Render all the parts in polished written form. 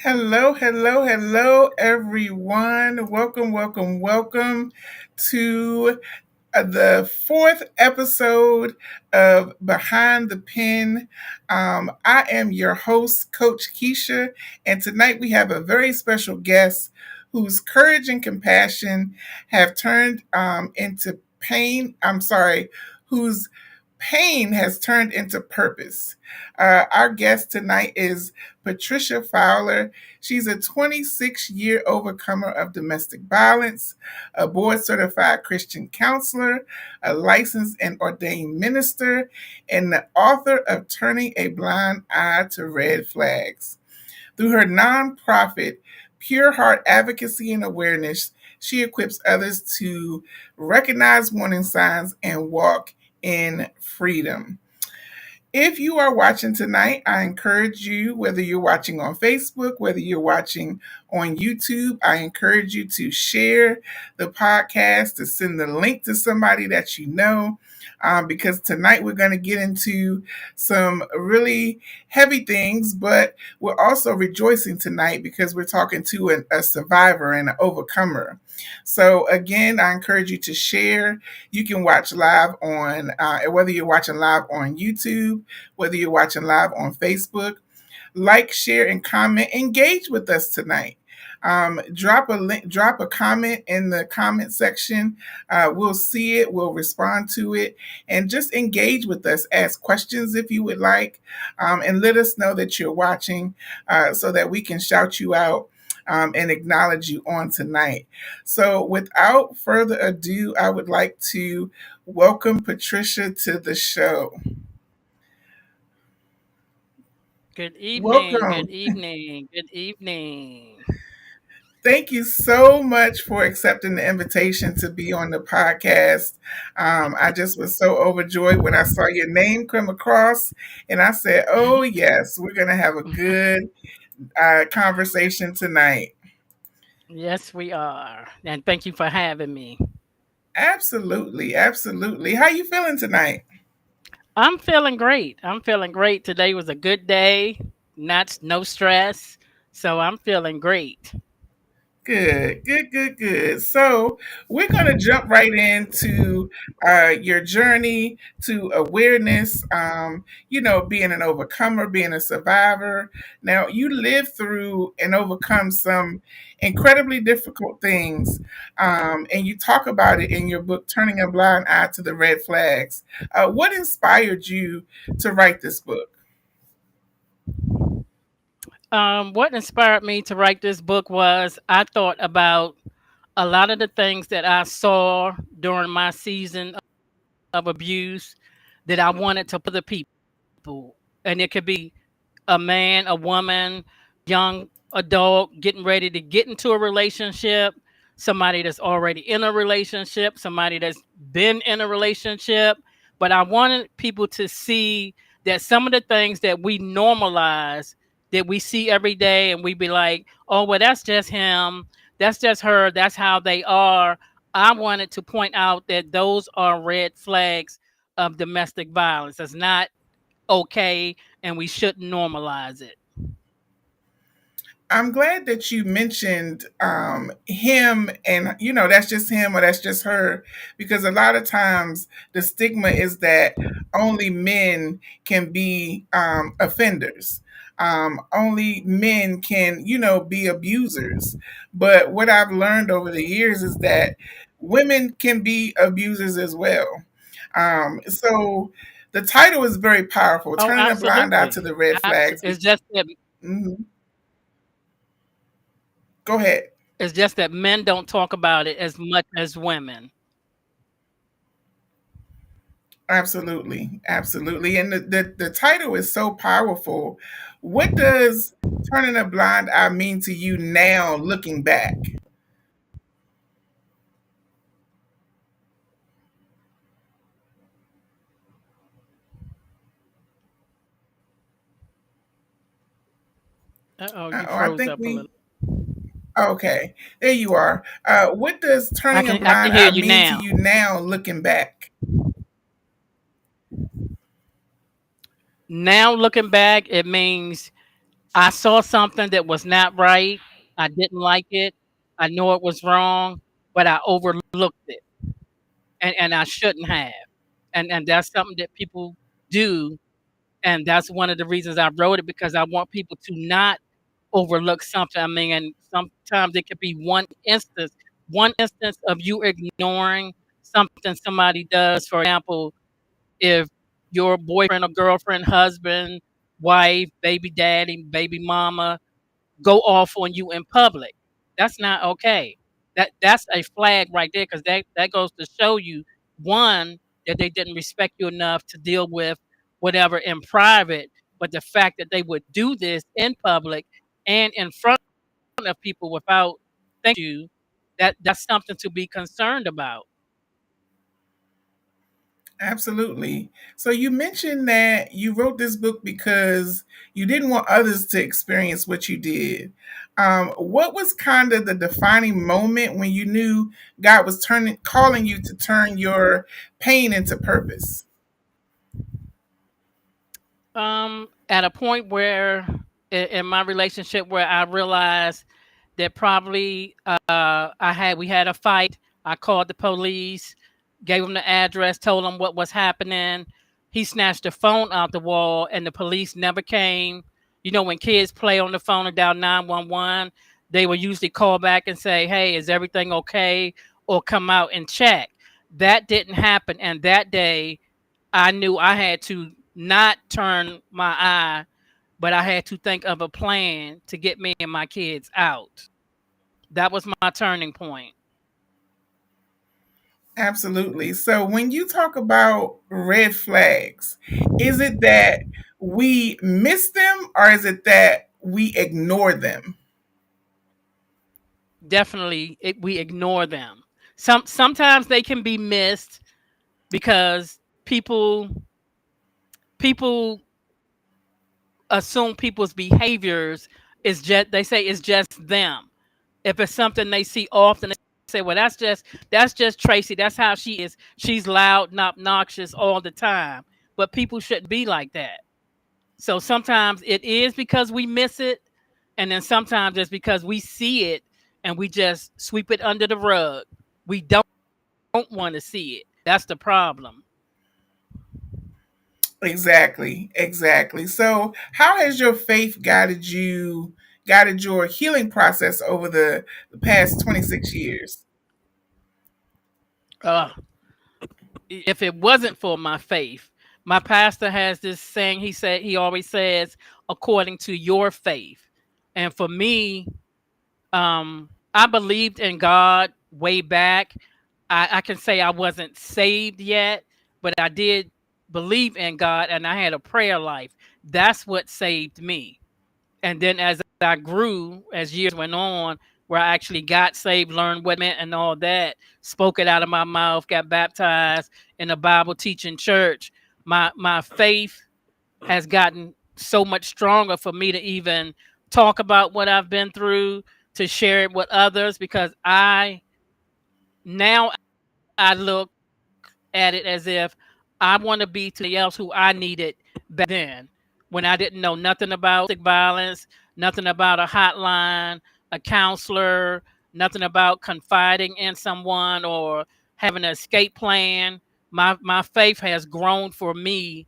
Hello, hello, hello, everyone. Welcome to the fourth episode of Behind the Pen. I am your host, Coach Keisha, and tonight we have a very special guest whose courage and compassion have turned into pain. I'm sorry, whose pain has turned into purpose. Our guest tonight is Patricia Fowler. She's a 26-year overcomer of domestic violence, a board certified Christian counselor, a licensed and ordained minister, and the author of Turning a Blind Eye to Red Flags. Through her nonprofit, Pure Heart Advocacy and Awareness, she equips others to recognize warning signs and walk in freedom. If you are watching tonight, I encourage you, whether you're watching on Facebook, whether you're watching on YouTube, I encourage you to share the podcast, to send the link to somebody that you know, because tonight we're going to get into some really heavy things, but we're also rejoicing tonight because we're talking to a survivor and an overcomer. So, again, I encourage you to share. You can watch live on, whether you're watching live on YouTube, whether you're watching live on Facebook, like, share, and comment. Engage with us tonight. Drop a link, drop a comment in the comment section. We'll see it, we'll respond to it, and just engage with us. Ask questions if you would like, and let us know that you're watching so that we can shout you out and acknowledge you on tonight. So, without further ado, I would like to welcome Patricia to the show. Good evening, good Welcome. evening, good evening. Thank you so much for accepting the invitation to be on the podcast. I just was so overjoyed when I saw your name come across, and I said, "Oh yes, we're gonna have a good conversation tonight." Yes, we are. And thank you for having me. Absolutely, absolutely. How you feeling tonight? I'm feeling great. I'm feeling great. Today was a good day, not no stress. So I'm feeling great. Good, good, good, good. So we're going to jump right into your journey to awareness. Being an overcomer, being a survivor. Now you lived through and overcome some incredibly difficult things, and you talk about it in your book, "Turning a Blind Eye to the Red Flags." What inspired you to write this book? What inspired me to write this book was I thought about a lot of the things that I saw during my season of abuse that I wanted to put other people. And it could be a man, a woman, young adult getting ready to get into a relationship, somebody that's already in a relationship, somebody that's been in a relationship. But I wanted people to see that some of the things that we normalize, that we see every day, and we be like, oh, well, that's just him, that's just her, that's how they are. I wanted to point out that those are red flags of domestic violence. It's not okay and we shouldn't normalize it. I'm glad that you mentioned him, and that's just him or that's just her, because a lot of times the stigma is that only men can be offenders. Only men can, be abusers. But what I've learned over the years is that women can be abusers as well. So the title is very powerful, Oh, "Turning a Blind Eye to absolutely. the Red Flags." It's just that Mhm. Go ahead. men don't talk about it as much as women. Absolutely, absolutely. And the title is so powerful. What does "Turning a Blind Eye" mean to you now, looking back? Oh, you Oh, I froze think up a little. we, okay, there you are. What does I "Turning a can I can Blind hear Eye" you mean to now. you now, looking back? Now looking back, it means I saw something that was not right. I didn't like it. I know it was wrong, but I overlooked it, and I shouldn't have. And that's something that people do, and that's one of the reasons I wrote it because I want people to not overlook something. I mean, and sometimes it could be one instance of you ignoring something somebody does. For example, if your boyfriend or girlfriend, husband, wife, baby daddy, baby mama go off on you in public. That's not okay. That's a flag right there because that goes to show you one that they didn't respect you enough to deal with whatever in private, but the fact that they would do this in public and in front of people without thanking you, that's something to be concerned about. Absolutely. So you mentioned that you wrote this book because you didn't want others to experience what you did. What was kind of the defining moment when you knew God was calling you to turn your pain into purpose? At a point where in my relationship where I realized that probably we had a fight. I called the police, gave him the address, told him what was happening. He snatched the phone out the wall, and the police never came. You know, when kids play on the phone and dial 911, they will usually call back and say, "Hey, is everything okay?" or come out and check. That didn't happen, and that day I knew I had to not turn my eye, but I had to think of a plan to get me and my kids out. That was my turning point. Absolutely. So when you talk about red flags, is it that we miss them or is it that we ignore them? Definitely, we ignore them. Sometimes they can be missed because people assume people's behaviors is just they say it's just them. If it's something they see often, they say, "Well, that's just Tracy. That's how she is. She's loud and obnoxious all the time." But people shouldn't be like that. So sometimes it is because we miss it, and then sometimes it's because we see it and we just sweep it under the rug. We don't want to see it. That's the problem. Exactly, exactly. So, how has your faith guided your healing process over the past 26 years? Uh, if it wasn't for my faith, my pastor has this saying. He always says, "According to your faith," and for me, I believed in God way back. I can say I wasn't saved yet, but I did believe in God and I had a prayer life. That's what saved me. And then as I grew, as years went on, where I actually got saved, learned what it meant and all that, spoke it out of my mouth, got baptized in a Bible teaching church, my faith has gotten so much stronger for me to even talk about what I've been through, to share it with others because I now I look at it as if I want to be to else who I needed back then when I didn't know nothing about violence, nothing about a hotline, a counselor, nothing about confiding in someone or having an escape plan. My faith has grown for me.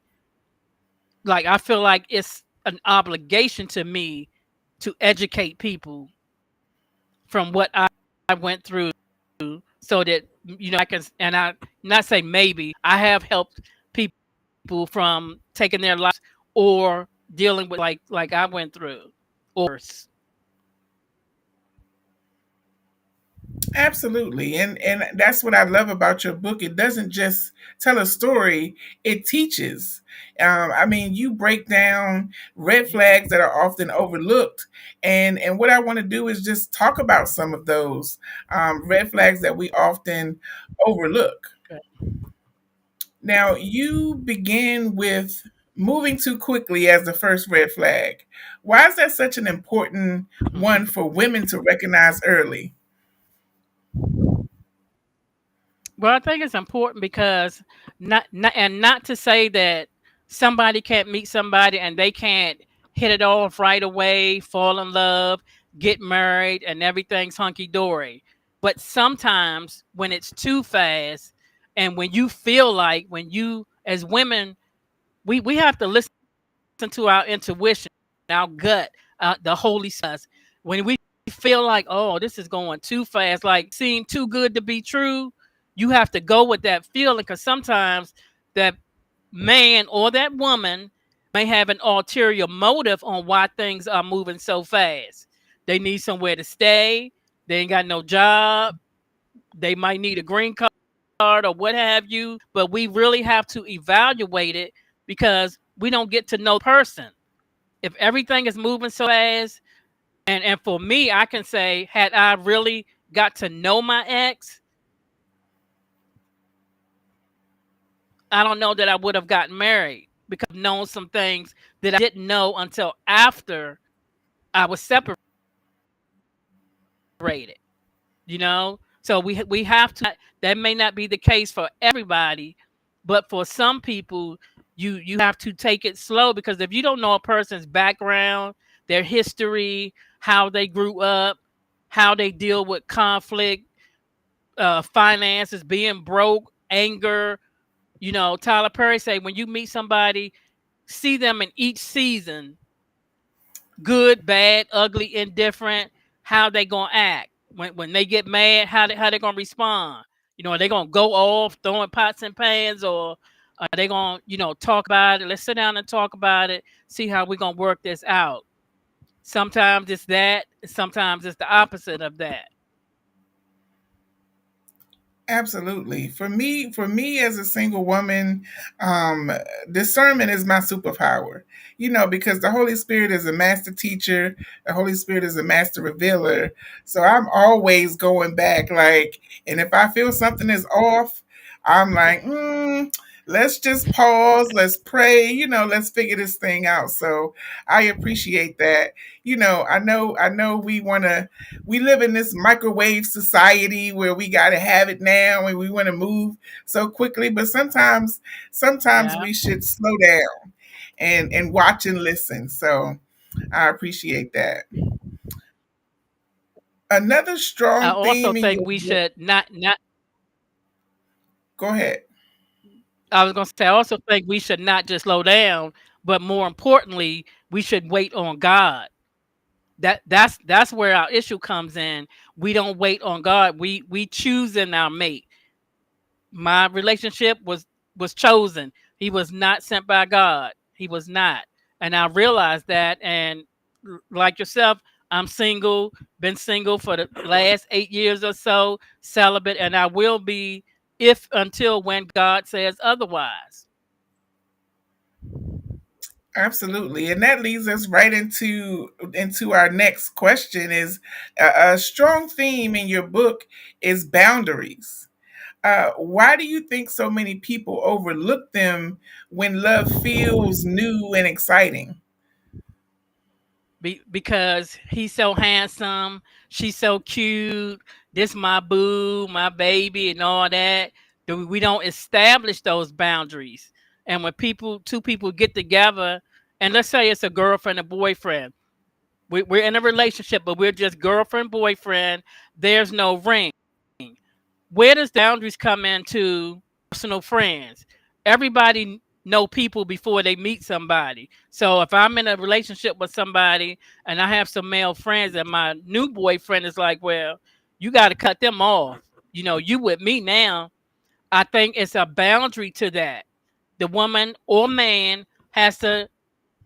Like I feel like it's an obligation to me to educate people from what I went through so that I can and I not say maybe I have helped people from taking their lives or dealing with like I went through or worse. Absolutely. And that's what I love about your book. It doesn't just tell a story, it teaches. I mean, you break down red flags that are often overlooked. And what I want to do is just talk about some of those red flags that we often overlook. Now, you begin with moving too quickly as the first red flag. Why is that such an important one for women to recognize early? Well, I think it's important because not to say that somebody can't meet somebody and they can't hit it off right away, fall in love, get married, and everything's hunky dory. But sometimes when it's too fast, and when you feel like, when you, as women, we have to listen to our intuition, our gut, the Holy Spirit. When we feel like, oh, this is going too fast, like seem too good to be true, you have to go with that feeling, because sometimes that man or that woman may have an ulterior motive on why things are moving so fast. They need somewhere to stay. They ain't got no job. They might need a green card or what have you. But we really have to evaluate it, because we don't get to know the person. If everything is moving so fast, and for me, I can say, had I really got to know my ex, I don't know that I would have gotten married, because I've known some things that I didn't know until after I was separated. So we have to. That may not be the case for everybody, but for some people, you have to take it slow, because if you don't know a person's background, their history, how they grew up, how they deal with conflict, finances, being broke, anger. Tyler Perry say, when you meet somebody, see them in each season, good, bad, ugly, indifferent, how they gonna act. When they get mad, how they gonna respond. Are they gonna go off throwing pots and pans, or are they gonna, talk about it? Let's sit down and talk about it, see how we gonna work this out. Sometimes it's that, sometimes it's the opposite of that. Absolutely. For me as a single woman, um, discernment is my superpower. Because the Holy Spirit is a master teacher, the Holy Spirit is a master revealer. So I'm always going back, like, and if I feel something is off, I'm like, let's just pause, let's pray, let's figure this thing out. So I appreciate that. I know we live in this microwave society where we got to have it now and we want to move so quickly, but sometimes Yeah. we should slow down and watch and listen. So I appreciate that. Another I strong also theme in think your we book. should not. Go ahead. I was gonna say, I also think we should not just slow down, but more importantly, we should wait on God. That's where our issue comes in. We don't wait on God. We choose in our mate. My relationship was chosen. He was not sent by God. He was not. And I realized that, and like yourself, I'm single, been single for the last 8 years or so, celibate, and I will be, if until when God says otherwise. Absolutely, and that leads us right into our next question. Is a strong theme in your book is boundaries. Why do you think so many people overlook them when love feels new and exciting? Because he's so handsome, she's so cute, this my boo, my baby, and all that. We don't establish those boundaries. And when two people get together, and let's say it's a girlfriend and boyfriend, we're in a relationship, but we're just girlfriend, boyfriend, there's no ring. Where does the boundaries come into personal friends? Everybody know people before they meet somebody. So if I'm in a relationship with somebody and I have some male friends, and my new boyfriend is like, well, you got to cut them off. You with me now. I think it's a boundary to that. The woman or man has to,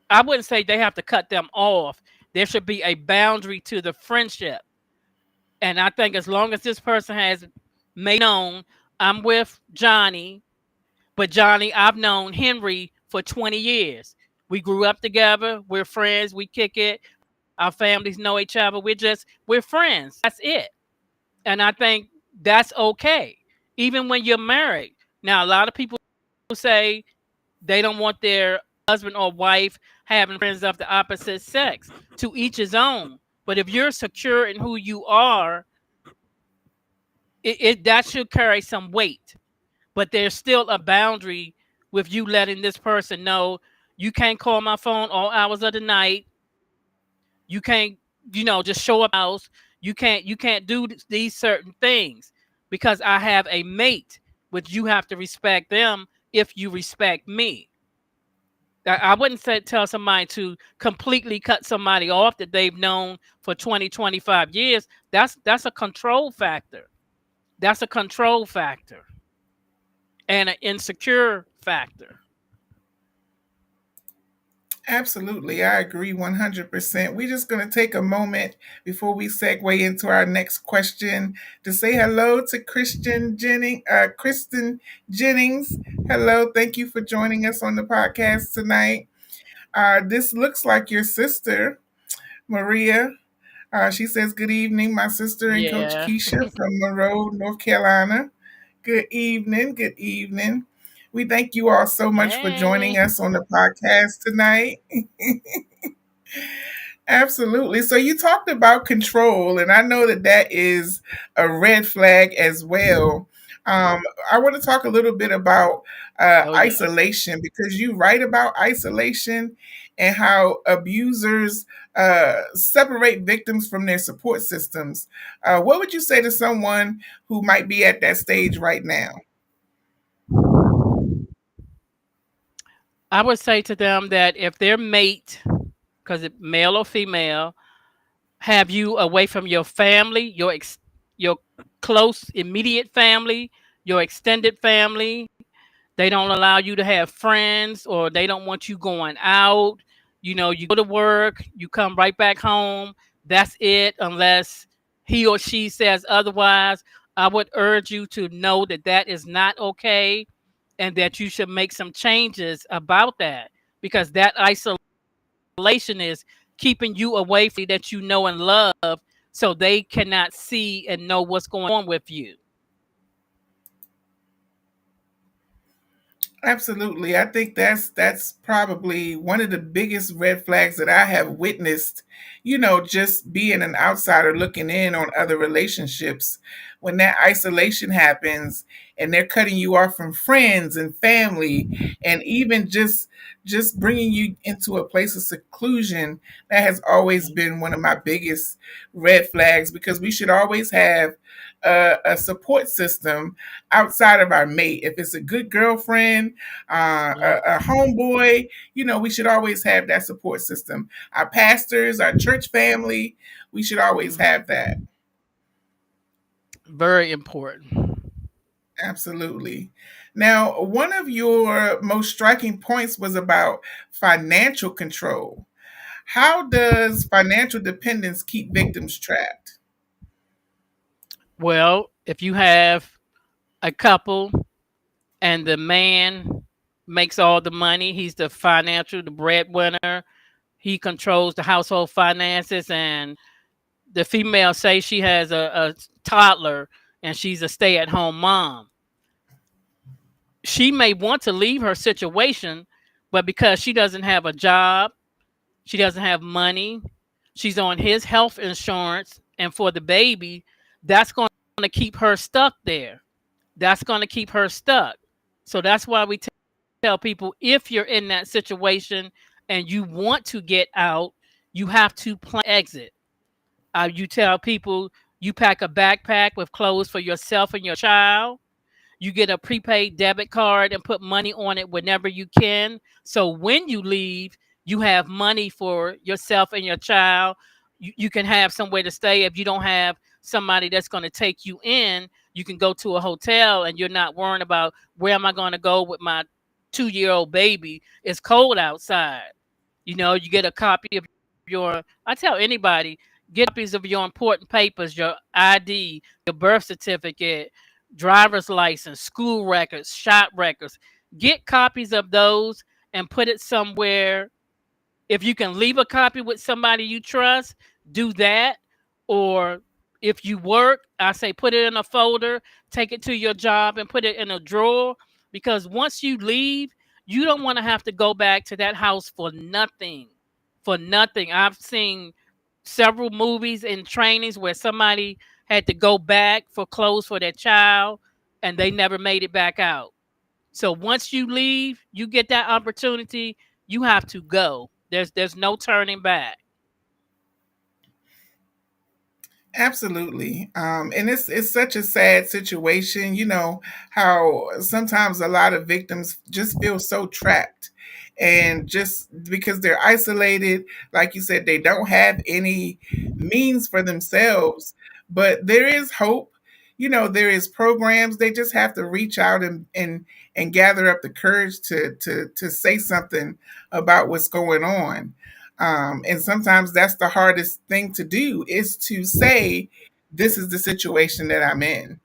I wouldn't say they have to cut them off. There should be a boundary to the friendship. And I think as long as this person has made known, I'm with Johnny, but Johnny, I've known Henry for 20 years. We grew up together. We're friends. We kick it. Our families know each other. We're friends. That's it. And I think that's okay. Even when you're married. Now, a lot of people say they don't want their husband or wife having friends of the opposite sex. To each his own. But if you're secure in who you are, that should carry some weight. But there's still a boundary with you letting this person know. You can't call my phone all hours of the night. You can't, just show up at my house. You can't do these certain things because I have a mate, which you have to respect them if you respect me. I wouldn't say tell somebody to completely cut somebody off that they've known for 20, 25 years. That's a control factor. That's a control factor and an insecure factor. Absolutely, I agree 100%. We're just going to take a moment before we segue into our next question to say hello to Kristen Jennings. Hello, thank you for joining us on the podcast tonight. This looks like your sister, Maria. She says, "Good evening, my sister and Coach Yeah. Keisha from Monroe, North Carolina." Good evening. Good evening. We thank you all so much for Hey. joining us on the podcast tonight. Absolutely. So you talked about control, and I know that that is a red flag as well. Um, I want to talk a little bit about Oh yeah. isolation because you write about isolation and how abusers separate victims from their support systems. What would you say to someone who might be at that stage right now? I would say to them that if their mate, because it male or female, have you away from your family, your close immediate family, your extended family. They don't allow you to have friends or they don't want you going out. You go to work, you come right back home. That's it, unless he or she says otherwise. I would urge you to know that that is not okay and that you should make some changes about that because that isolation is keeping you away from that you know and love so they cannot see and know what's going on with you. Absolutely. I think that's probably one of the biggest red flags that I have witnessed, just being an outsider looking in on other relationships. When that isolation happens and they're cutting you off from friends and family and even just bringing you into a place of seclusion, that has always been one of my biggest red flags because we should always have a support system outside of our mate. If it's a good girlfriend, Yep. a homeboy, we should always have that support system. Our pastors, our church family, we should always Mhm. have that. Very important. Absolutely. Now, one of your most striking points was about financial control. How does financial dependence keep victims trapped? Well, if you have a couple and the man makes all the money, he's the breadwinner, he controls the household finances, and the female say she has a toddler and she's a stay-at-home mom. She may want to leave her situation, but because she doesn't have a job, she doesn't have money, she's on his health insurance, and for the baby, that's going to keep her stuck there. That's going to keep her stuck. So that's why we tell people if you're in that situation and you want to get out, you have to plan exit. You tell people you pack a backpack with clothes for yourself and your child. You get a prepaid debit card and put money on it whenever you can. So when you leave, you have money for yourself and your child. You can have somewhere to stay. If you don't have somebody that's going to take you in, you can go to a hotel and you're not worrying about where am I going to go with my 2 year old baby. It's cold outside. You get a copy of I tell anybody, get copies of your important papers, your ID, your birth certificate, driver's license, school records, shop records. Get copies of those and put it somewhere. If you can leave a copy with somebody you trust, do that. Or if you work, I say put it in a folder, take it to your job and put it in a drawer. Because once you leave, you don't want to have to go back to that house for nothing. For nothing. I've seen several movies and trainings where somebody had to go back for clothes for their child and they never made it back out. So once you leave, you get that opportunity. you have to go. There's no turning back. Absolutely. And it's such a sad situation, how sometimes a lot of victims just feel so trapped, and just because they're isolated, like you said, they don't have any means for themselves, but there is hope. There is programs. They just have to reach out and gather up the courage to say something about what's going on. And sometimes that's the hardest thing to do, is to say, this is the situation that I'm in.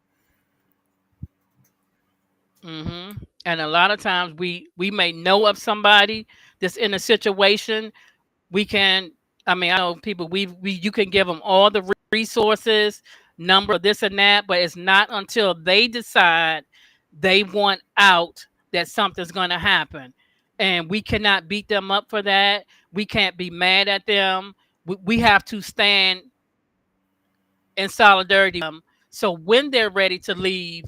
And a lot of times we may know of somebody that's in a situation. We can, I mean, I know people, we you can give them all the resources, number, this and that, but it's not until they decide they want out that something's going to happen. And we cannot beat them up for that. We can't be mad at them. We have to stand in solidarity with them. So when they're ready to leave,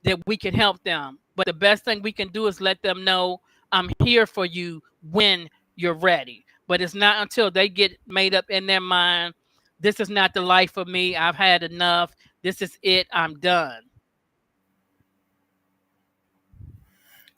that we can help them. But the best thing we can do is let them know, I'm here for you when you're ready. But it's not until they get made up in their mind, this is not the life for me. I've had enough. This is it. I'm done.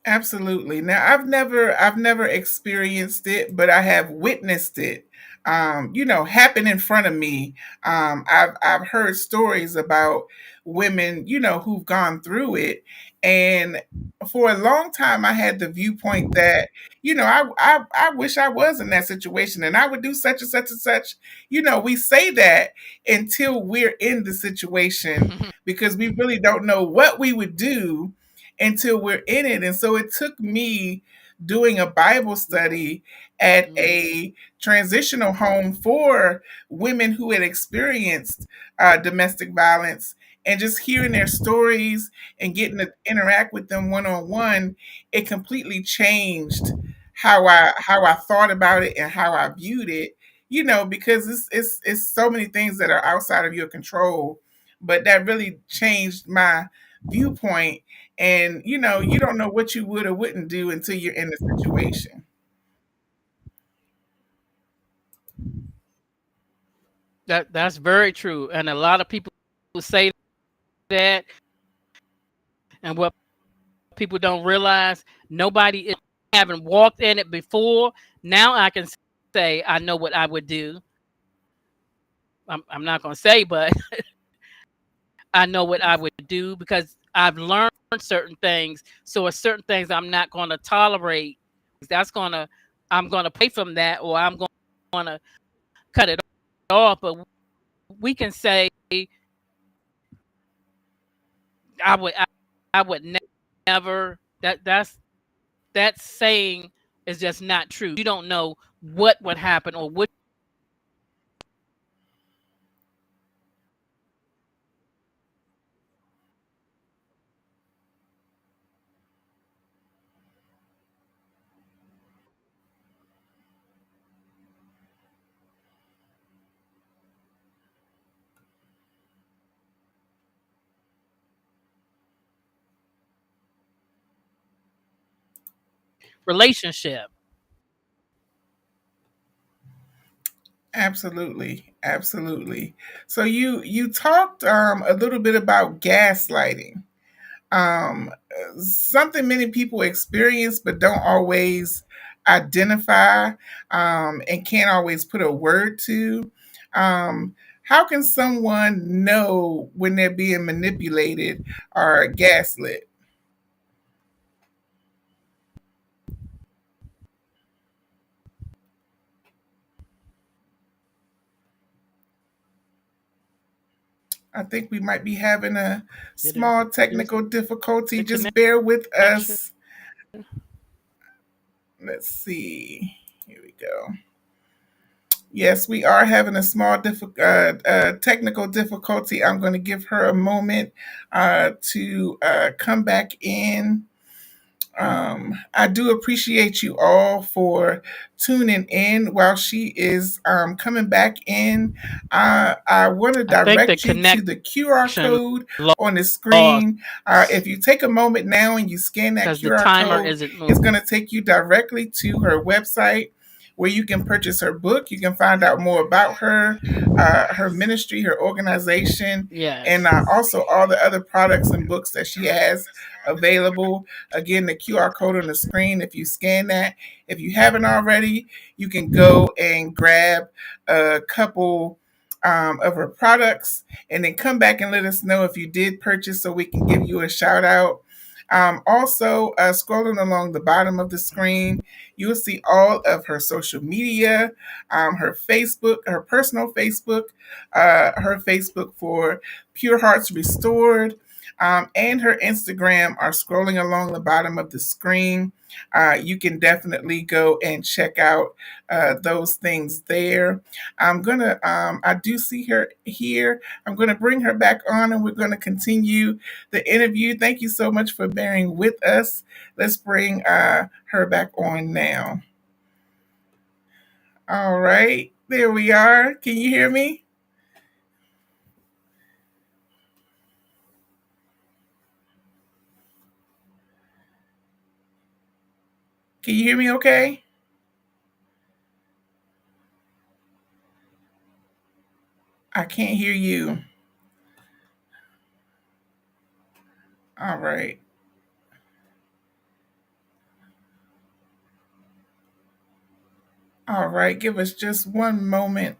Absolutely. Now, I've never experienced it, but I have witnessed it. Happen in front of me. I've heard stories about women, who've gone through it, and for a long time, I had the viewpoint that, I wish I was in that situation, and I would do such and such and such. We say that until we're in the situation, because we really don't know what we would do until we're in it. And so it took me doing a Bible study at a transitional home for women who had experienced domestic violence, and just hearing their stories and getting to interact with them one on one. It completely changed how I thought about it and how I viewed it. Because it's so many things that are outside of your control, but that really changed my viewpoint. And you don't know what you would or wouldn't do until you're in the situation. That's very true. And a lot of people say that, and what people don't realize, nobody is having walked in it before. Now I can say I know what I would do. I'm not going to say, but I know what I would do because I've learned certain things. So it's certain things I'm not going to tolerate. That's going to, I'm going to pay from that, or I'm going to cut it off. But we can say I would, I would never. That saying is just not true. You don't know what would happen or what. Relationship. Absolutely, absolutely. So you talked a little bit about gaslighting. um, Something many people experience but don't always identify, and can't always put a word to. How can someone know when they're being manipulated or gaslit? I think we might be having a Did I small lose technical difficulty. the Just bear with connection? us. Let's see. Here we go. Yes, we are having a small technical difficulty. I'm going to give her a moment to come back in. I do appreciate you all for tuning in while she is coming back in. I want to I think the direct you to the QR connection code on the lost screen. If you take a moment now and you scan that because the QR timer code, isn't it's going moving. to take you directly to her website where you can purchase her book. You can find out more about her, her ministry, her organization, and Yes. also all the other products and books that she has available. Again, the QR code on the screen, if you scan that, if you haven't already, you can go and grab a couple of her products and then come back and let us know if you did purchase so we can give you a shout out. Also, scrolling along the bottom of the screen, you'll see all of her social media, her Facebook, her personal Facebook, her Facebook for Pure Hearts Restored, and her Instagram are scrolling along the bottom of the screen. You can definitely go and check out those things there. I do see her here. I'm gonna bring her back on and we're gonna continue the interview. Thank you so much for bearing with us. Let's bring her back on now. All right, there we are. Can you hear me? Can you hear me okay? I can't hear you. All right. All right. Give us just one moment.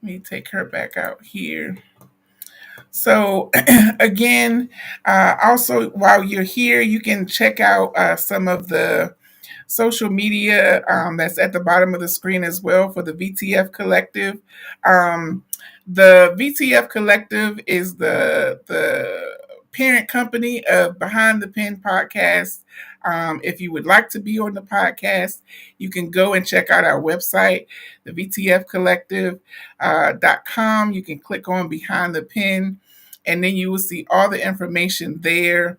Let me take her back out here. So, again, also while you're here, you can check out some of the social media that's at the bottom of the screen as well for the VTF Collective. Um, the VTF Collective is the parent company of Behind the Pen podcast. If you would like to be on the podcast, you can go and check out our website, the VTF Collective .com. You can click on Behind the Pen, and then you will see all the information there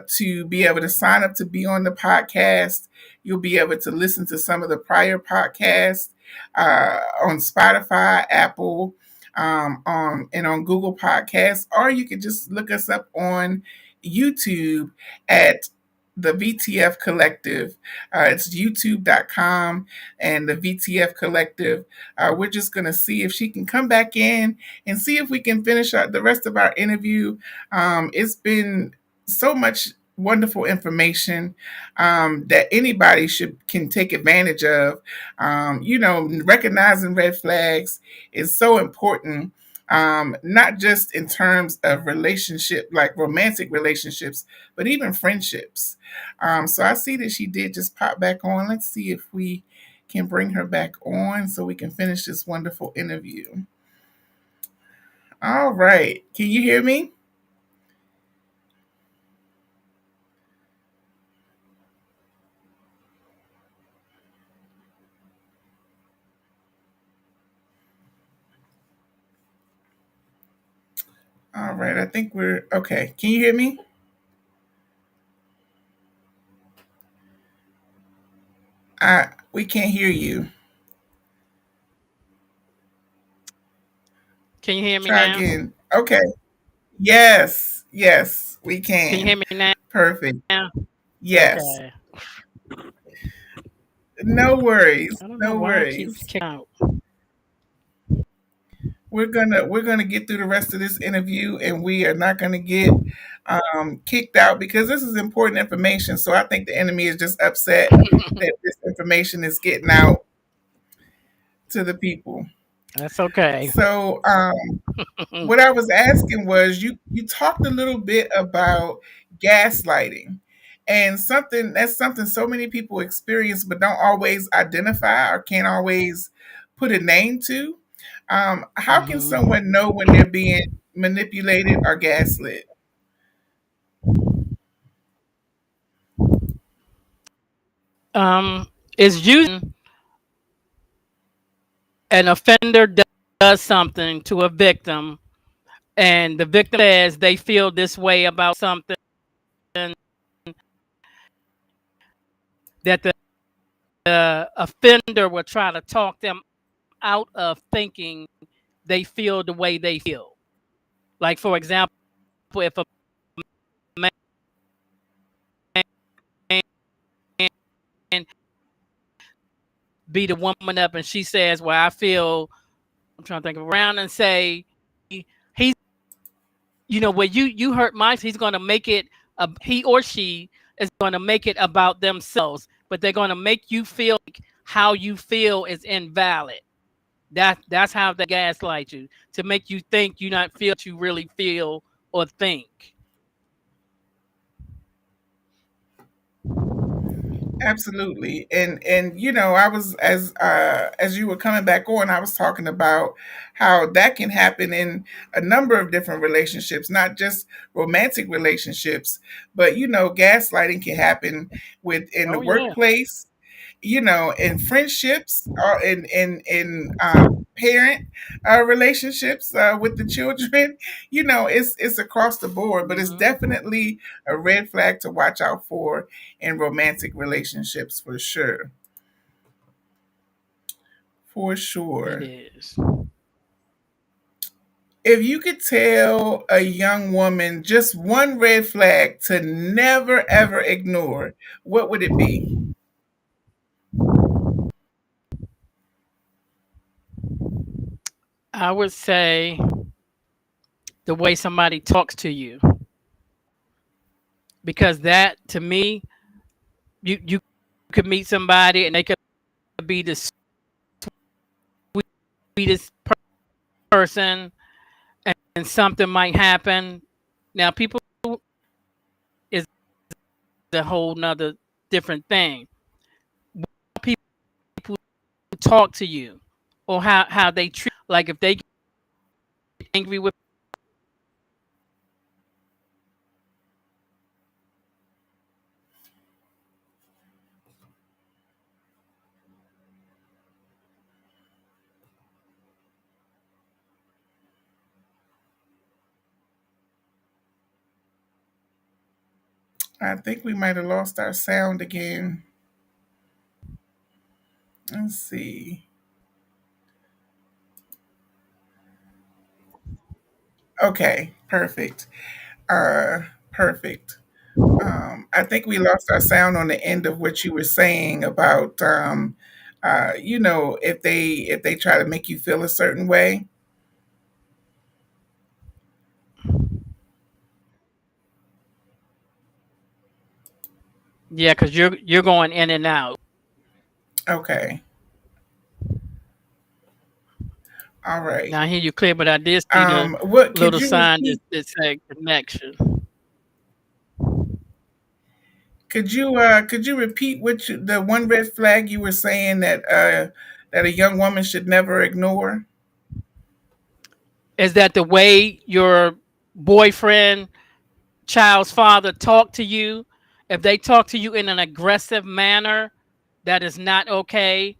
to be able to sign up to be on the podcast. You'll be able to listen to some of the prior podcasts on Spotify, Apple, on Google Podcasts, or you can just look us up on YouTube at the VTF Collective. It's youtube.com and the VTF Collective. We're just going to see if she can come back in and see if we can finish out the rest of our interview. It's been so much wonderful information that anybody should can take advantage of. Recognizing red flags is so important. Not just in terms of relationship, like romantic relationships, but even friendships. So I see that she did just pop back on. Let's see if we can bring her back on so we can finish this wonderful interview. All right. Can you hear me? All right. I think we're okay. Can you hear me? We can't hear you. Can you hear me Try now? again. Okay. Yes. Yes, we Can you hear can. me now? Perfect. Yes. Okay. No worries. I don't know No why it keeps worries. kicking out. We're gonna get through the rest of this interview, and we are not gonna get kicked out because this is important information. So I think the enemy is just upset that this information is getting out to the people. That's okay. So what I was asking was you talked a little bit about gaslighting and something so many people experience but don't always identify or can't always put a name to. How can hmm someone know when they're being manipulated or gaslit? it's usually an offender does something to a victim, and the victim says they feel this way about something, that the offender will try to talk them out of thinking they feel the way they feel. Like, for example, if a man beat a woman up and she says, "Well, I feel," I'm trying to think of around and say, he's, well, you hurt my, he's going to make it, he or she is going to make it about themselves, but they're going to make you feel like how you feel is invalid. That's how they gaslight you, to make you think you not feel what you really feel or think. Absolutely. And I was as you were coming back on, I was talking about how that can happen in a number of different relationships, not just romantic relationships, but gaslighting can happen within the Oh yeah. workplace, in friendships, or in parent relationships with the children. It's across the board, but it's Hmm. definitely a red flag to watch out for in romantic relationships, for sure. For It sure. is. If you could tell a young woman just one red flag to never ever ignore, what would it be? I would say the way somebody talks to you, because that, to me, you could meet somebody and they could be the sweetest person, and something might happen. Now, people is a whole nother different thing. People talk to you, or how they treat you. Like, if they get angry with, I think we might have lost our sound again. Let's see. Okay, perfect. Perfect. I think we lost our sound on the end of what you were saying about, if they try to make you feel a certain way. yeah, because you're going in and out. Okay, all right. Now I hear you clear, but I did see the What could little you sign repeat? that said connection. Could you repeat the one red flag you were saying that a young woman should never ignore? Is that the way your boyfriend, child's father talk to you? If they talk to you in an aggressive manner, that is not okay.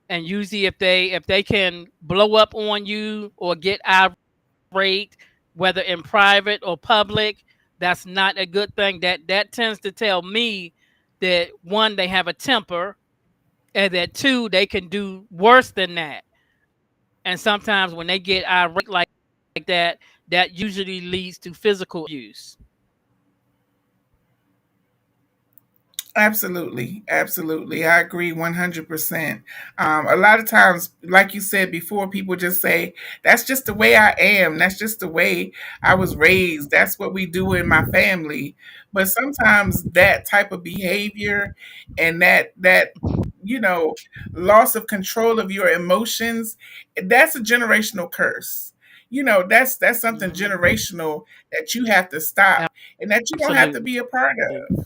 And usually, if they can blow up on you or get irate, whether in private or public, that's not a good thing. That tends to tell me that, one, they have a temper, and that, two, they can do worse than that. And sometimes when they get irate like that, that usually leads to physical abuse. Absolutely, absolutely. I agree 100%. A lot of times, like you said before, people just say, that's just the way I am. That's just the way I was raised. That's what we do in my family. But sometimes that type of behavior and that you know loss of control of your emotions, that's a generational curse. That's something Hmm. generational that you have to stop and that you don't have to Absolutely. be a part of.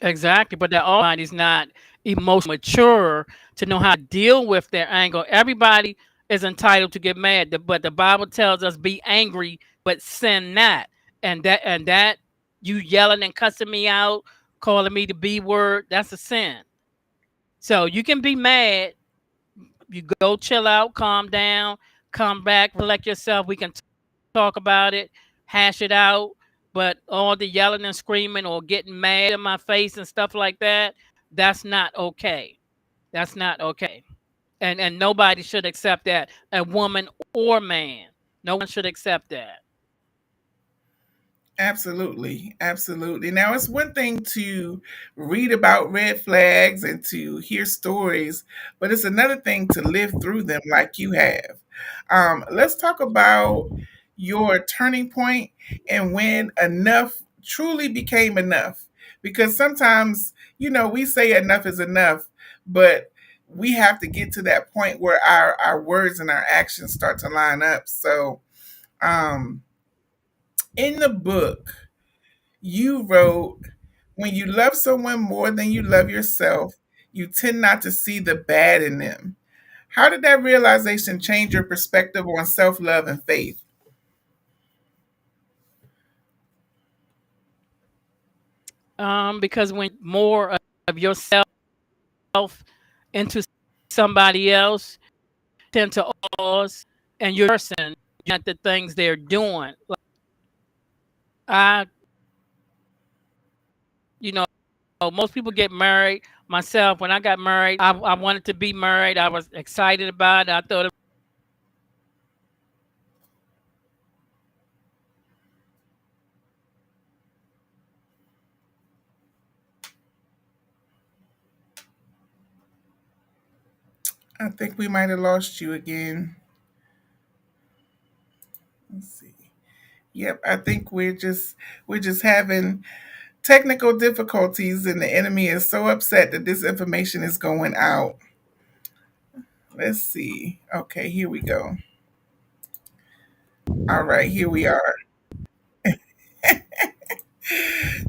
Exactly. But that all somebody's not emotionally mature to know how to deal with their anger. Everybody is entitled to get mad, but the Bible tells us, be angry, but sin not. And that you yelling and cussing me out, calling me the B word, that's a sin. So you can be mad, you go chill out, calm down, come back, recollect yourself. We can talk about it, hash it out. But all the yelling and screaming or getting mad in my face and stuff like that, that's not okay. That's not okay. And nobody should accept that, a woman or man. No one should accept that. Absolutely, absolutely. Now, it's one thing to read about red flags and to hear stories, but it's another thing to live through them like you have. Let's talk about your turning point and when enough truly became enough. Because sometimes, we say enough is enough, but we have to get to that point where our words and our actions start to line up. So, um, in the book, you wrote, when you love someone more than you love yourself, you tend not to see the bad in them. How did that realization change your perspective on self love and faith? Because when more of yourself into somebody else, tend to pause and you're person, not the things they're doing. I, you know, most people get married. Myself, when I got married, I wanted to be married. I was excited about it. I thought it I think we might have lost you again. Let's see. Yep, I think we're just having technical difficulties and the enemy is so upset that this information is going out. Let's see. Okay, here we go. All right, here we are.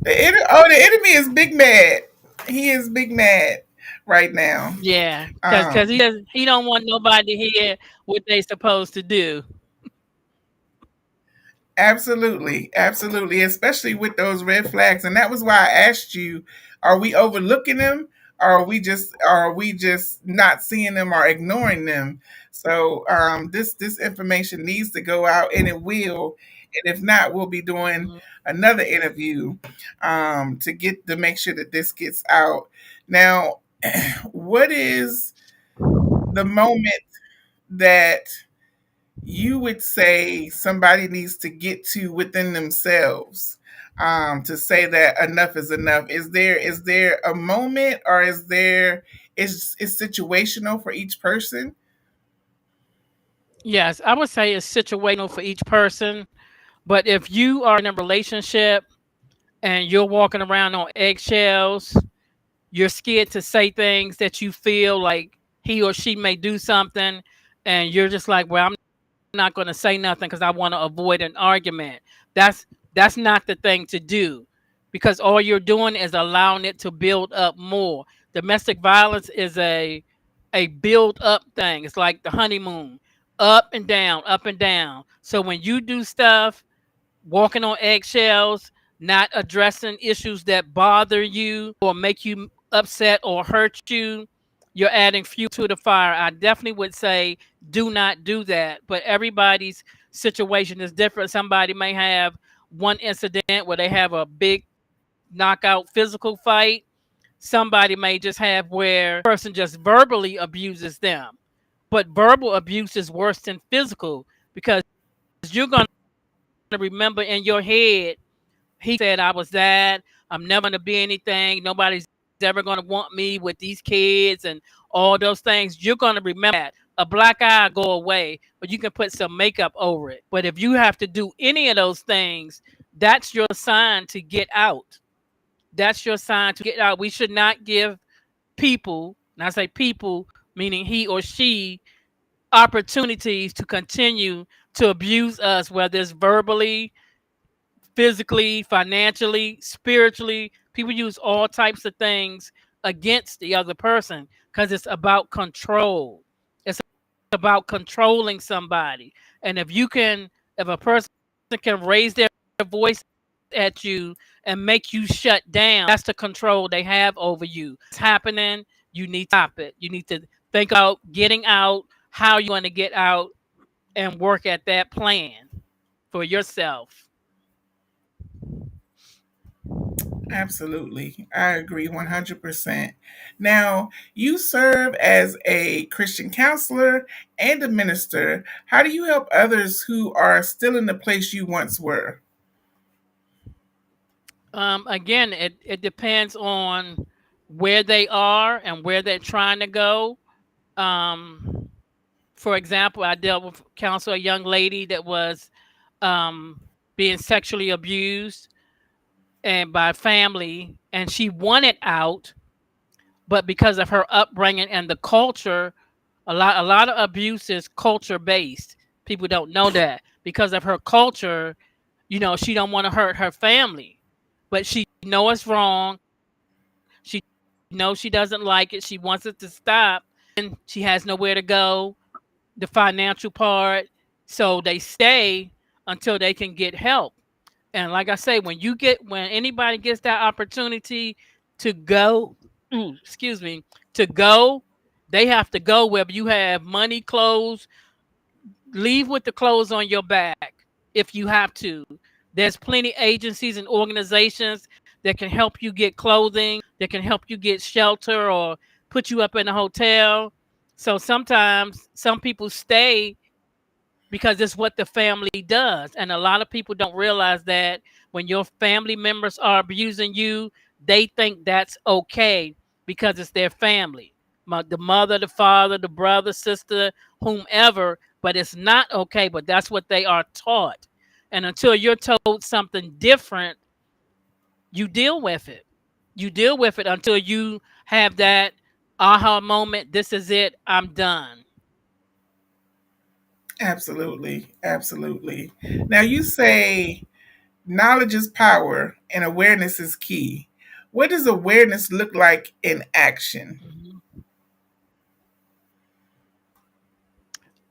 The enemy is big mad. He is big mad right now. yeah, because Um, he don't want nobody to hear what they supposed to do. Absolutely, absolutely, especially with those red flags. And that was why I asked you, are we overlooking them or are we just not seeing them or ignoring them? So this information needs to go out and it will. And if not, we'll be doing Mhm. another interview to make sure that this gets out. Now, what is the moment that you would say somebody needs to get to within themselves to say that enough is enough? Is there a moment, or is situational for each person? Yes, I would say it's situational for each person. But if you are in a relationship and you're walking around on eggshells, you're scared to say things that you feel like he or she may do something, and you're just like, well, I'm not going to say nothing because I want to avoid an argument. That's that's not the thing to do, because all you're doing is allowing it to build up more. Domestic violence is a build up thing. It's like the honeymoon, up and down, up and down. So when you do stuff walking on eggshells, not addressing issues that bother you or make you upset or hurt you, you're adding fuel to the fire. I definitely would say do not do that. But everybody's situation is different. Somebody may have one incident where they have a big knockout physical fight. Somebody may just have where the person just verbally abuses them. But verbal abuse is worse than physical, because you're going to remember in your head, he said I was that. I'm never going to be anything. Nobody's ever going to want me with these kids and all those things. You're going to remember that. A black eye go away, but you can put some makeup over it. But if you have to do any of those things, that's your sign to get out. That's your sign to get out. We should not give people, and I say people, meaning he or she, opportunities to continue to abuse us, whether it's verbally, physically, financially, spiritually. People use all types of things against the other person because it's about control. It's about controlling somebody. And if a person can raise their voice at you and make you shut down, that's the control they have over you. It's happening. You need to stop it. You need to think about getting out, how you're going to get out, and work at that plan for yourself. Absolutely. I agree 100%. Now, you serve as a Christian counselor and a minister. How do you help others who are still in the place you once were? Again, it depends on where they are and where they're trying to go. Um, for example, I dealt with counsel a young lady that was um, being sexually abused and by family, and she wanted out, but because of her upbringing and the culture, a lot of abuse is culture based. People don't know that because of her culture, she don't want to hurt her family, but she know it's wrong. She knows she doesn't like it. She wants it to stop, and she has nowhere to go. The financial part, so they stay until they can get help. And like I say, when anybody gets that opportunity to go, excuse me, to go, they have to go whether you have money, clothes, leave with the clothes on your back if you have to. There's plenty agencies and organizations that can help you get clothing, that can help you get shelter or put you up in a hotel. So sometimes some people stay because it's what the family does. And a lot of people don't realize that when your family members are abusing you, they think that's okay because it's their family. The mother, the father, the brother, sister, whomever, but it's not okay, but that's what they are taught. And until you're told something different, you deal with it. You deal with it until you have that aha moment. This is it. I'm done. Absolutely. Absolutely. Now, you say knowledge is power and awareness is key. What does awareness look like in action? Mhm.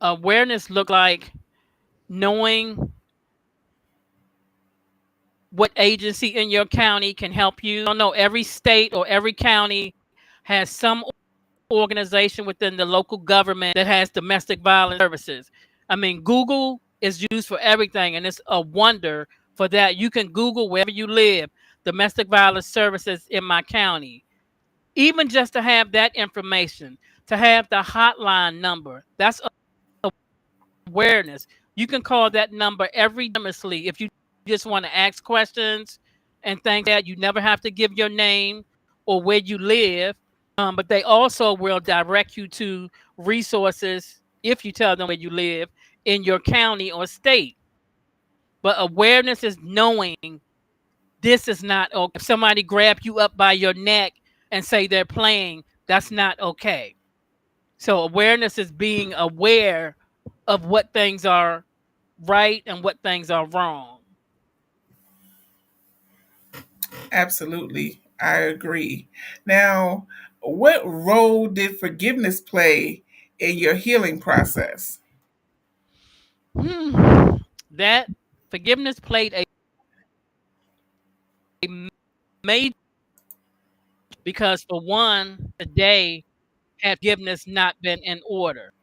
Awareness look like knowing what agency in your county can help you. I don't know, every state or every county has some organization within the local government that has domestic violence services. I mean, Google is used for everything, and it's a wonder for that. You can Google wherever you live, domestic violence services in my county. Even just to have that information, to have the hotline number, that's awareness. You can call that number every anonymously if you just want to ask questions and things like that. You never have to give your name or where you live. But they also will direct you to resources if you tell them where you live in your county or state. But awareness is knowing this is not okay. If somebody grab you up by your neck and say they're playing, that's not okay. So awareness is being aware of what things are right and what things are wrong. Absolutely. I agree. Now, what role did forgiveness play in your healing process? Hmm. That forgiveness played a major because for one, today had forgiveness not been in order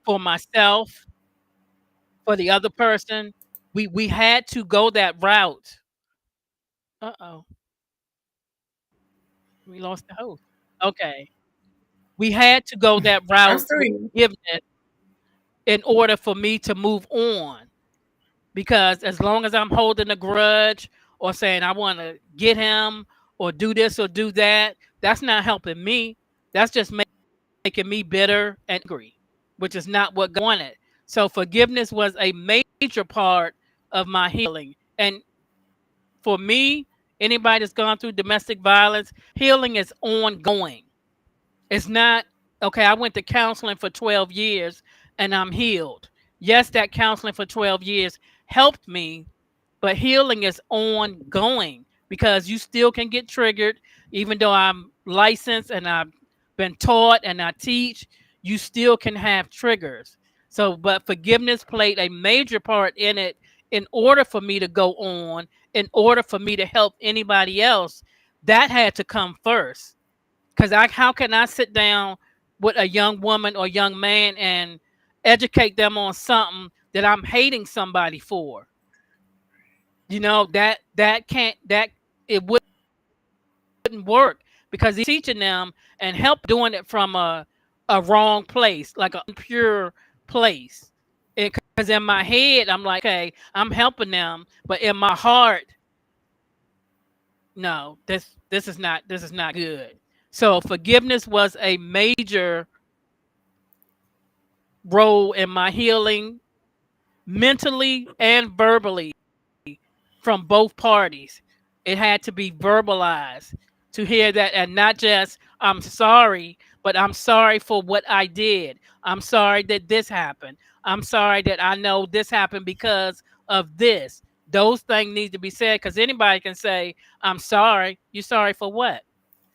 for myself, for the other person, we had to go that route. Uh oh, we lost the host. Okay, we had to go that I'm route still with here. forgiveness in order for me to move on. Because as long as I'm holding a grudge or saying I want to get him or do this or do that, that's not helping me. That's just making me bitter and angry, which is not what God wanted. So forgiveness was a major part of my healing. And for me, anybody that's gone through domestic violence, healing is ongoing. It's not, okay, I went to counseling for 12 years and I'm healed. Yes, that counseling for 12 years helped me, but healing is ongoing because you still can get triggered. Even though I'm licensed and I've been taught and I teach, you still can have triggers. So, but forgiveness played a major part in it in order for me to go on, in order for me to help anybody else. That had to come first. Because how can I sit down with a young woman or young man and educate them on something that I'm hating somebody for? That can't that. it wouldn't work because he's teaching them and help doing it from a wrong place, like an unpure place. Because in my head, I'm like, okay, I'm helping them, but in my heart, no, this is not good. So forgiveness was a major role in my healing mentally and verbally from both parties. It had to be verbalized to hear that, and not just I'm sorry, but I'm sorry for what I did. I'm sorry that this happened. I'm sorry that I know this happened because of this. Those things need to be said because anybody can say, I'm sorry. You sorry for what?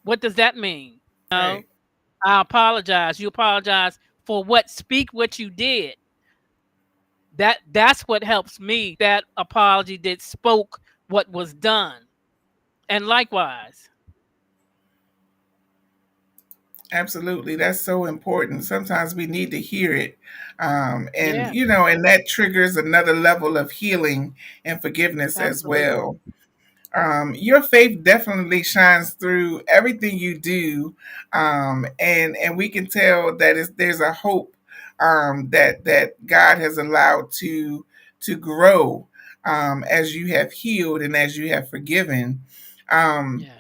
What does that mean? Right. I apologize. You apologize for what? Speak what you did. That's what helps me. That apology that spoke what was done. And likewise. Absolutely. That's so important. Sometimes we need to hear it. And, Yeah, and that triggers another level of healing and forgiveness as absolutely. well. Your faith definitely shines through everything you do. And we can tell that there's a hope that God has allowed to grow as you have healed and as you have forgiven. Um, Yeah.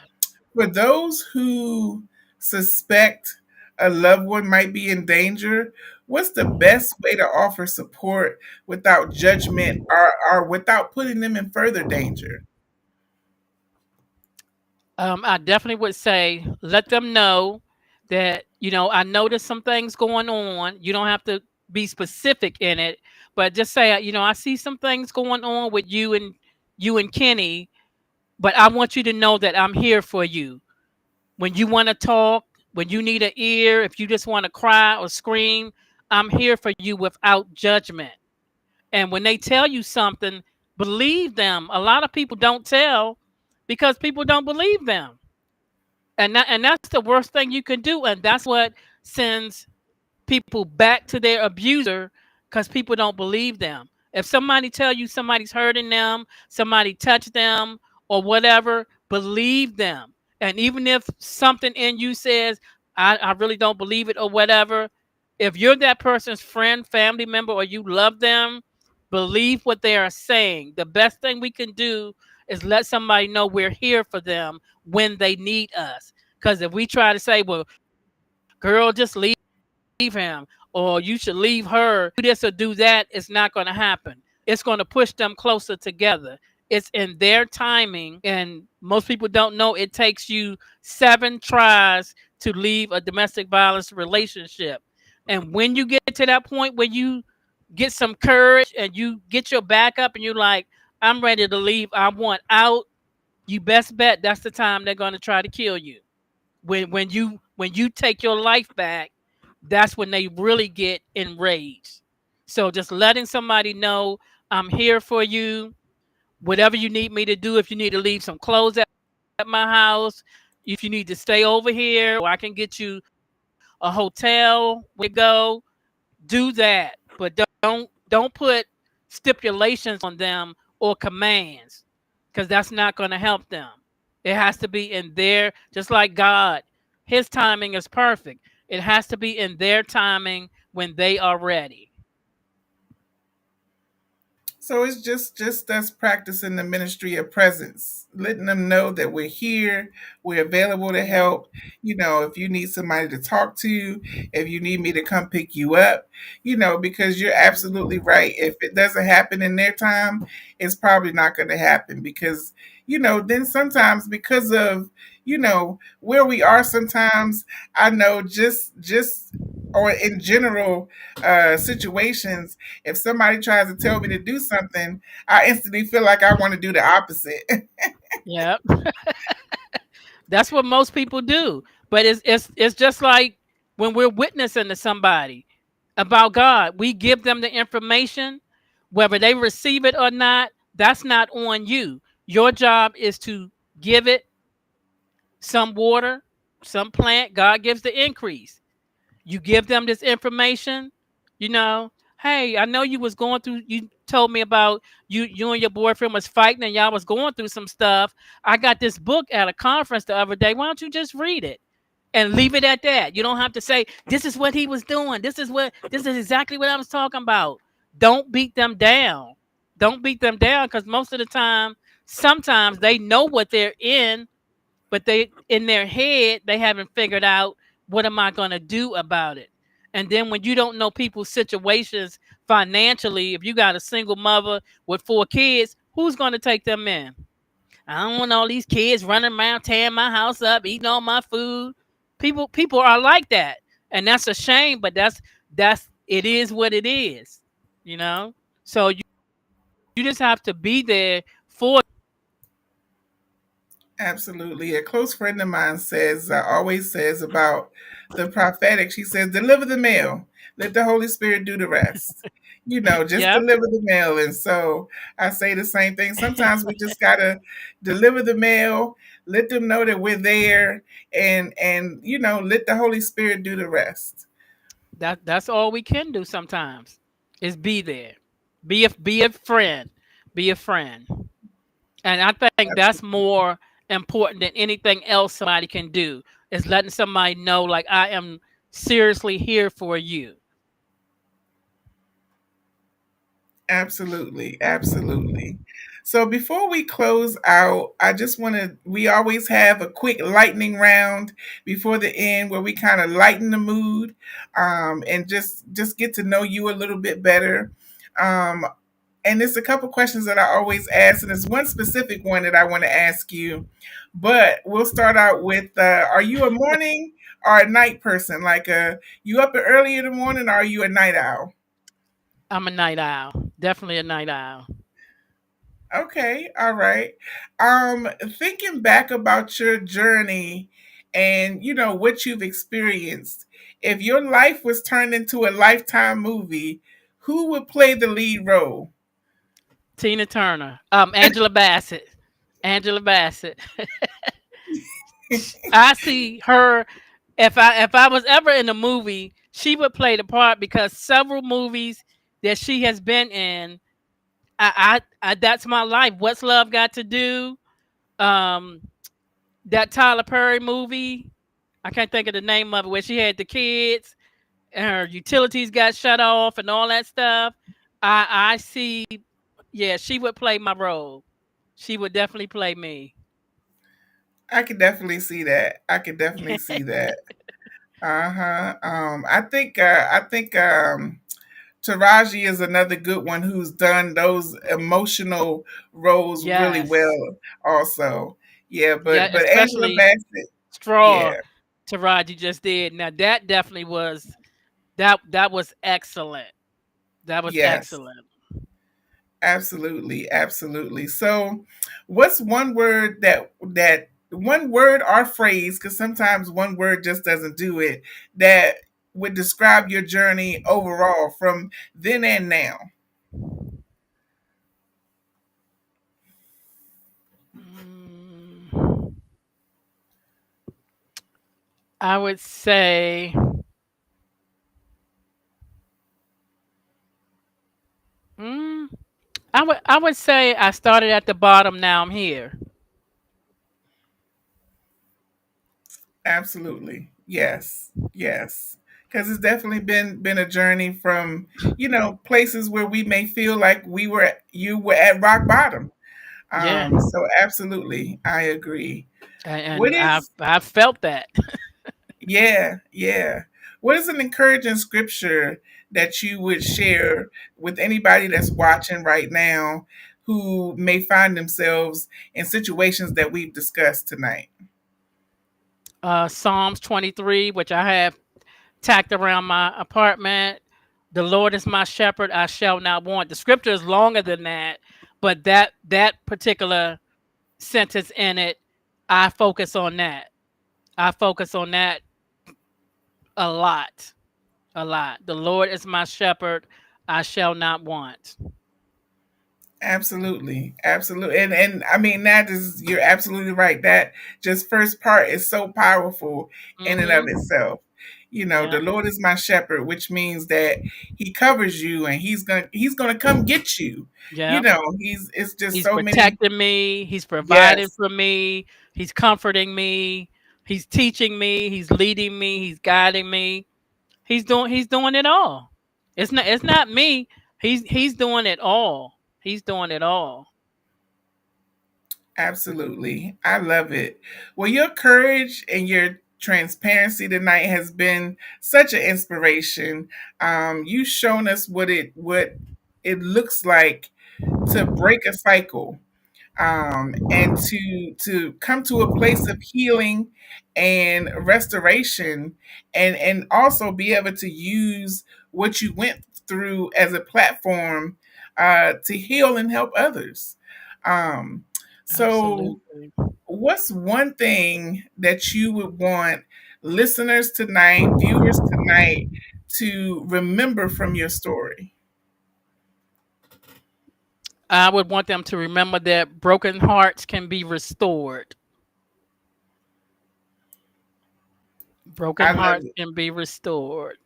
for those who suspect a loved one might be in danger, what's the best way to offer support without judgment or without putting them in further danger? I definitely would say let them know that, I noticed some things going on. You don't have to be specific in it, but just say, I see some things going on with you and Kenny, but I want you to know that I'm here for you. When you want to talk, when you need an ear, if you just want to cry or scream, I'm here for you without judgment. And when they tell you something, believe them. A lot of people don't tell because people don't believe them. And that's the worst thing you can do. And that's what sends people back to their abuser because people don't believe them. If somebody tell you somebody's hurting them, somebody touched them or whatever, believe them. And even if something in you says, I really don't believe it or whatever, if you're that person's friend, family member, or you love them, believe what they are saying. The best thing we can do is let somebody know we're here for them when they need us. Because if we try to say, well, girl, just leave him, or you should leave her, do this or do that, it's not going to happen. It's going to push them closer together. It's in their timing, and most people don't know it takes you 7 tries to leave a domestic violence relationship. And when you get to that point where you get some courage and you get your back up and you're like, I'm ready to leave, I want out, you best bet that's the time they're going to try to kill you. When you take your life back, that's when they really get enraged. So just letting somebody know I'm here for you. Whatever you need me to do, if you need to leave some clothes at my house, if you need to stay over here, or I can get you a hotel where you go, do that. But don't put stipulations on them or commands because that's not going to help them. It has to be in their, just like God, his timing is perfect. It has to be in their timing when they are ready. So it's just us practicing the ministry of presence, letting them know that we're here, we're available to Yeah. help. If you need somebody to talk to, if you need me to come pick you up, because you're absolutely Mhm. right. If it doesn't happen in their time, it's probably not going to happen because then sometimes because of where we are sometimes, I know just or in general situations, if somebody tries to tell me to do something, I instantly feel like I want to do the opposite. Yeah. That's what most people do. But it's just like when we're witnessing to somebody about God, we give them the information, whether they receive it or not, that's not on you. Your job is to give it some water, some plant. God gives the increase. You give them this information, you know. Hey, I know you was going through. You told me about you and your boyfriend was fighting and y'all was going through some stuff. I got this book at a conference the other day. Why don't you just read it and leave it at that? You don't have to say this is what he was doing. This is exactly what I was talking about. Don't beat them down. Don't beat them down because most of the time, sometimes they know what they're in, but they in their head they haven't figured out what am I going to do about it. And then when you don't know people's situations financially, if you got a single mother with 4 kids, who's going to take them in? I don't want all these kids running around tearing my house up, eating all my food. People are like that, and that's a shame, but that's it is what it is, you know. So you just have to be there for. Absolutely. A close friend of mine says, always says about the prophetic, she says, deliver the mail, let the Holy Spirit do the rest. Just Yep. deliver the mail. And so I say the same thing. Sometimes we just gotta deliver the mail, let them know that we're there, and let the Holy Spirit do the rest. That's all we can do sometimes is be there. Be a friend. Be a friend. And I think that's Absolutely. more important than anything else somebody can do is letting somebody know like I am seriously here for you. Absolutely, absolutely. So before we close out, I just want to, we always have a quick lightning round before the end where we kind of lighten the mood, and just get to know you a little bit better. Um, and there's a couple questions that I always ask, and there's one specific one that I want to ask you. But we'll start out with, are you a morning or a night person? Like, you up early in the morning, or are you a night owl? I'm a night owl. Definitely a night owl. Okay, all right. Thinking back about your journey and what you've experienced, if your life was turned into a lifetime movie, who would play the lead role? Tina Turner. Angela Bassett. Angela Bassett. I see her if I was ever in a movie, she would play the part because several movies that she has been in, I that's my life. What's Love Got to Do? Um, that Tyler Perry movie. I can't think of the name of it where she had the kids and her utilities got shut off and all that stuff. I see. Yeah, she would play my role. She would definitely play me. I could definitely see that. I could definitely see that. Uh-huh. I think Taraji is another good one who's done those emotional roles really Yes. well also. Yeah, Yeah, but Angela especially Bassett, Straw yeah. Taraji just did. Now that definitely was that was excellent. That was Yes, excellent. absolutely, absolutely. So, what's one word or phrase? Because sometimes one word just doesn't do it. That would describe your journey overall from then and now. Mm, I would say mm, I would say I started at the bottom, now I'm here. Absolutely, yes, yes. Because it's definitely been a journey from places where we may feel like you were at rock bottom. Yeah. So absolutely, I agree. What And I've is I've felt that. Yeah, yeah. What is an encouraging scripture that you would share with anybody that's watching right now who may find themselves in situations that we've discussed tonight? Psalms 23, which I have tacked around my apartment. The Lord is my shepherd, I shall not want. The scripture is longer than that, but that particular sentence in it, I focus on that. I focus on that a lot. A lot. The Lord is my shepherd, I shall not want. Absolutely, absolutely, and I mean that is you're absolutely right. That just first part is so powerful in and of Hmm. itself. Yeah. The Lord is my shepherd, which means that he covers you and he's gonna come get you. Yeah. He's it's just He's so many. protecting me. He's providing Yes, for me. He's comforting me. He's teaching me. He's leading me. He's guiding me. He's doing it all. It's not me. He's doing it all. He's doing it all. absolutely. I love it. Well, your courage and your transparency tonight has been such an inspiration. You've shown us what it looks like to break a cycle, and to come to a place of healing and restoration, and also be able to use what you went through as a platform to heal and help others. Um, so, Absolutely. what's one thing that you would want listeners tonight, viewers tonight, to remember from your story? I would want them to remember that broken hearts can be restored. I Broken love hearts it. can be restored.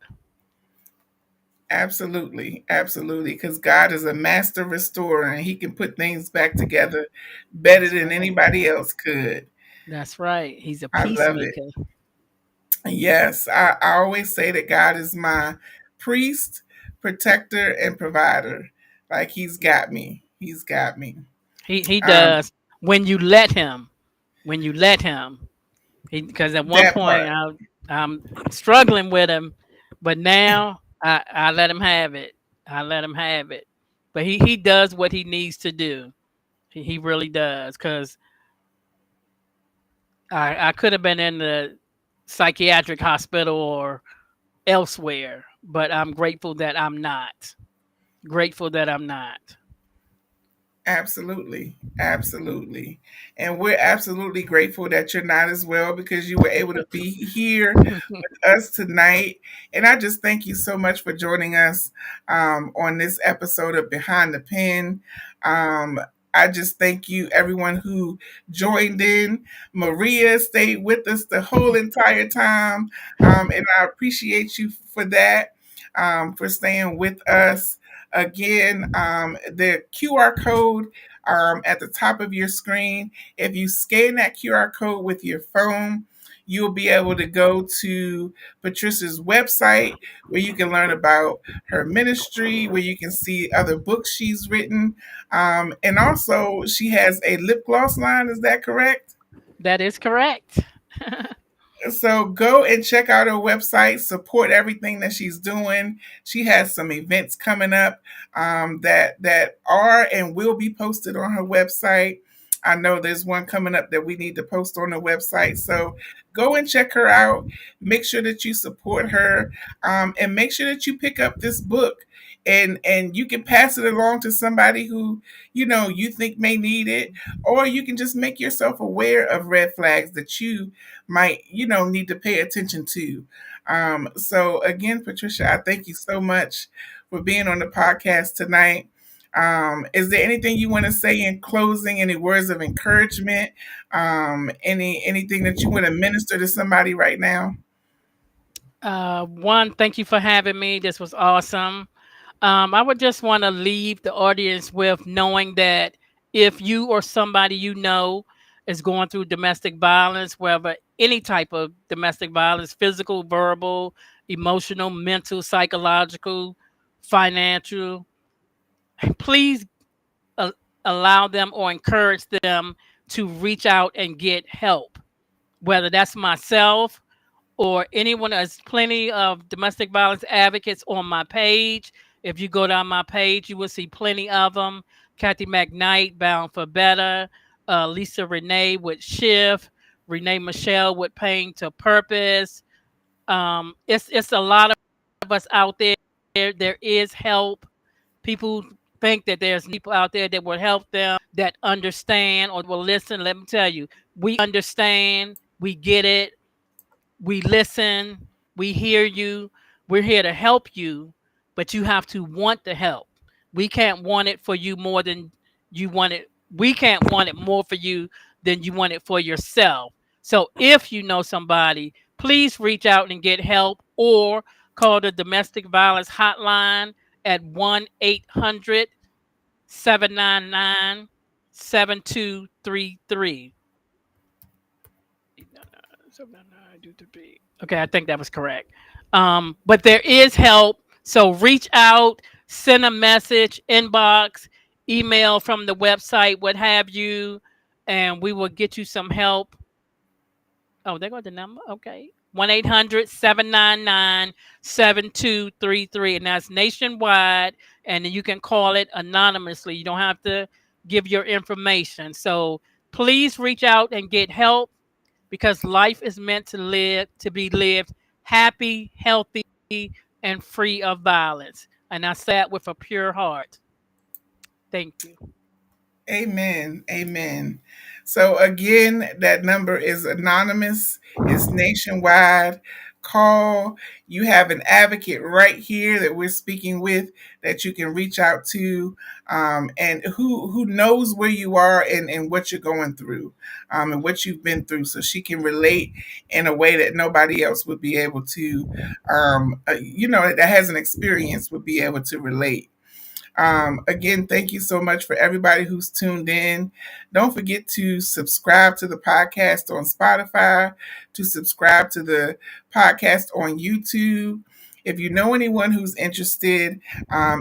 Absolutely, absolutely. Because God is a master restorer and He can put things back together better That's than right. anybody else could. That's right. He's a I love it. peacemaker. Yes, I always say that God is my priest, protector, and provider. Like He's got me. He's got me. He Um, does when you let him. When you let him. Because at one that point part. I'm struggling with him, but now I let him have it. I let him have it. But he does what he needs to do. He really does. Because I could have been in the psychiatric hospital or elsewhere, but I'm grateful that I'm not. Grateful that I'm not. Absolutely. Absolutely. And we're absolutely grateful that you're not as well, because you were able to be here us tonight. And I just thank you so much for joining us on this episode of Behind the Pen. Um, I just thank you, everyone who joined in. Maria stayed with us the whole entire time. And I appreciate you for that, for staying with us. Again, the QR code at the top of your screen. If you scan that QR code with your phone, you'll be able to go to Patricia's website where you can learn about her ministry, where you can see other books she's written. And also, she has a lip gloss line. Is that correct? That is correct. So go and check out her website, support everything that she's doing. She has some events coming up that are and will be posted on her website. I know there's one coming up that we need to post on the website. So go and check her out. Make sure that you support her, and make sure that you pick up this book. And you can pass it along to somebody who you think may need it, or you can just make yourself aware of red flags that you might need to pay attention to. So again, Patricia, I thank you so much for being on the podcast tonight. Is there anything you want to say in closing? Any words of encouragement? Anything that you want to minister to somebody right now? One, thank you for having me. This was awesome. I would just want to leave the audience with knowing that if you or somebody you know is going through domestic violence, whether any type of domestic violence, physical, verbal, emotional, mental, psychological, financial, please uh, allow them or encourage them to reach out and get help. Whether that's myself or anyone. There's plenty of domestic violence advocates on my page. If you go down my page, you will see plenty of them. Kathy McKnight, Bound for Better, Lisa Renee with Shift, Renee Michelle with Pain to Purpose. It's a lot of us out there. There is help. People think that there's people out there that will help them, that understand or will listen. Let me tell you, we understand, we get it, we listen, we hear you, we're here to help you, but you have to want the help. We can't want it for you more than you want it. We can't want it more for you than you want it for yourself. So if you know somebody please reach out and get help or call the domestic violence hotline at 1-800 799 7233. Okay, I think that was correct. But there is help. So reach out, send a message, inbox, email from the website, what have you, and we will get you some help. Oh, there goes the number. Okay. 1-800-799-7233. And that's nationwide. And then you can call it anonymously. You don't have to give your information. So please reach out and get help because life is meant to be lived happy, healthy, and free of violence. And I say that with a pure heart. Thank you. Amen. Amen. So again, that number is anonymous, it's nationwide. Call. You have an advocate right here that we're speaking with that you can reach out to, and who knows where you are and what you're going through, and what you've been through, so she can relate in a way that nobody else would be able to, that has an experience would be able to relate. Again, thank you so much for everybody who's tuned in. Don't forget to subscribe to the podcast on Spotify, to subscribe to the podcast on YouTube. If you know anyone who's interested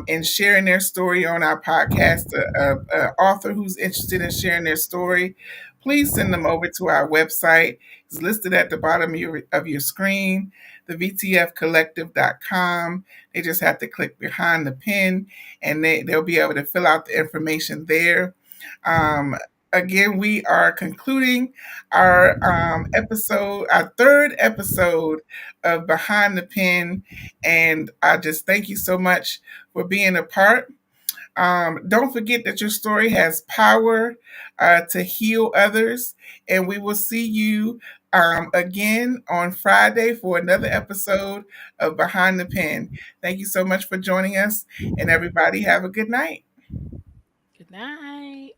in sharing their story on our podcast, an author who's interested in sharing their story, please send them over to our website. It's listed at the bottom of your screen, thevtfcollective.com. They just have to click behind the pen and they'll be able to fill out the information there. Um, Again, we are concluding our episode, our third episode of Behind the Pen. And I just thank you so much for being a part. Don't forget that your story has power to heal others. And we will see you again on Friday for another episode of Behind the Pen. Thank you so much for joining us. And everybody have a good night. Good night.